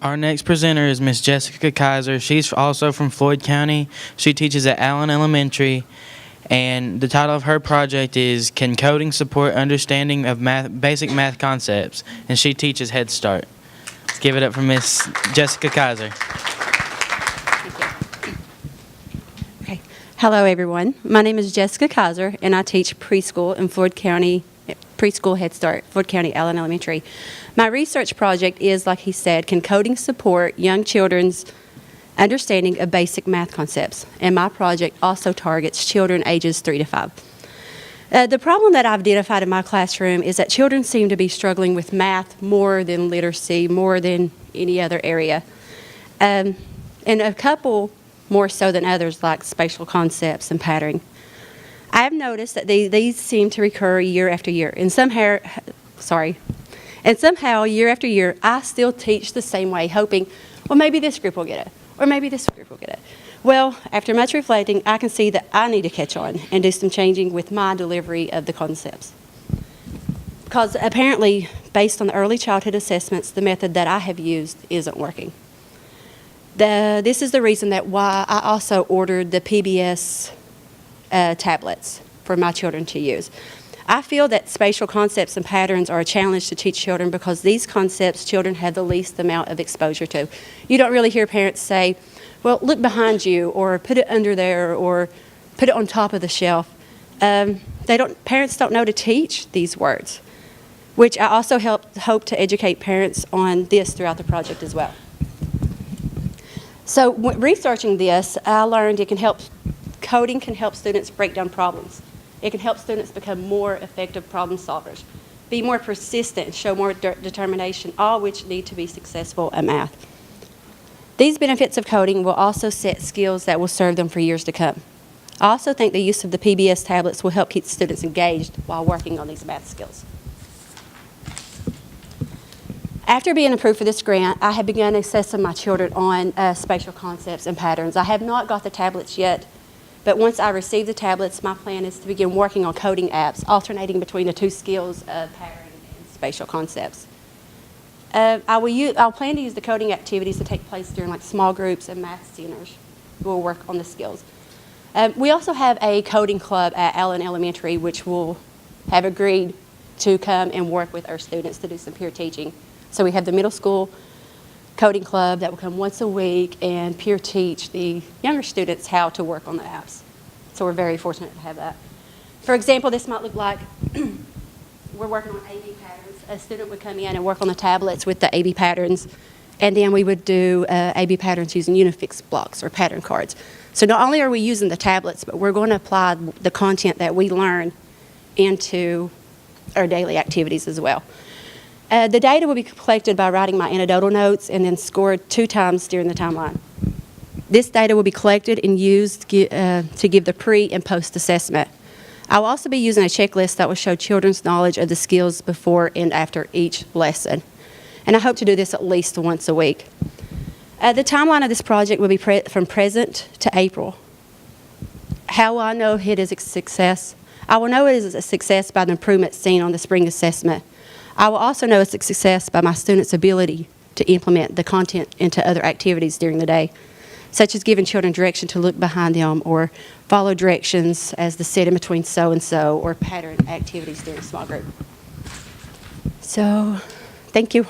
Our next presenter is Miss Jessica Kiser. She's also from Floyd County. She teaches at Allen Elementary, and the title of her project is Can Coding Support Understanding of Basic Math Concepts? And she teaches Head Start. Let's give it up for Miss Jessica Kiser. Okay. Hello, everyone. My name is Jessica Kiser, and I teach preschool in Floyd County, preschool Head Start, Floyd County Allen Elementary. My research project is, like he said, can coding support young children's understanding of basic math concepts? And my project also targets children ages 3 to 5. The problem that I've identified in my classroom is that children seem to be struggling with math more than literacy, more than any other area. And a couple more so than others, like spatial concepts and patterning. I have noticed that these seem to recur year after year. And somehow, year after year, I still teach the same way, hoping, well, maybe this group will get it, or maybe this group will get it. Well, after much reflecting, I can see that I need to catch on and do some changing with my delivery of the concepts. Because apparently, based on the early childhood assessments, the method that I have used isn't working. This is the reason that why I also ordered the PBS tablets for my children to use. I feel that spatial concepts and patterns are a challenge to teach children because these concepts children have the least amount of exposure to. You don't really hear parents say, well, look behind you, or put it under there, or put it on top of the shelf. Parents don't know to teach these words, which I also hope to educate parents on this throughout the project as well. So researching this, I learned coding can help students break down problems. It can help students become more effective problem solvers, be more persistent, and show more determination, all which need to be successful at math. These benefits of coding will also set skills that will serve them for years to come. I also think the use of the PBS tablets will help keep students engaged while working on these math skills. After being approved for this grant, I have begun assessing my children on spatial concepts and patterns. I have not got the tablets yet, but once I receive the tablets, my plan is to begin working on coding apps, alternating between the two skills of patterning and spatial concepts. I'll plan to use the coding activities to take place during small groups and math centers who will work on the skills. We also have a coding club at Allen Elementary, which will have agreed to come and work with our students to do some peer teaching. So we have the middle school coding club that will come once a week and peer teach the younger students how to work on the apps. So we're very fortunate to have that. For example, this might look like we're working on AB patterns. A student would come in and work on the tablets with the AB patterns, and then we would do AB patterns using Unifix blocks or pattern cards. So not only are we using the tablets, but we're going to apply the content that we learn into our daily activities as well. The data will be collected by writing my anecdotal notes and then scored 2 times during the timeline. This data will be collected and used to give the pre- and post-assessment. I will also be using a checklist that will show children's knowledge of the skills before and after each lesson. And I hope to do this at least once a week. The timeline of this project will be from present to April. How will I know it is a success? I will know it is a success by the improvements seen on the spring assessment. I will also know it's a success by my students' ability to implement the content into other activities during the day, such as giving children direction to look behind them or follow directions as the sit in between so-and-so or pattern activities during a small group. So, thank you.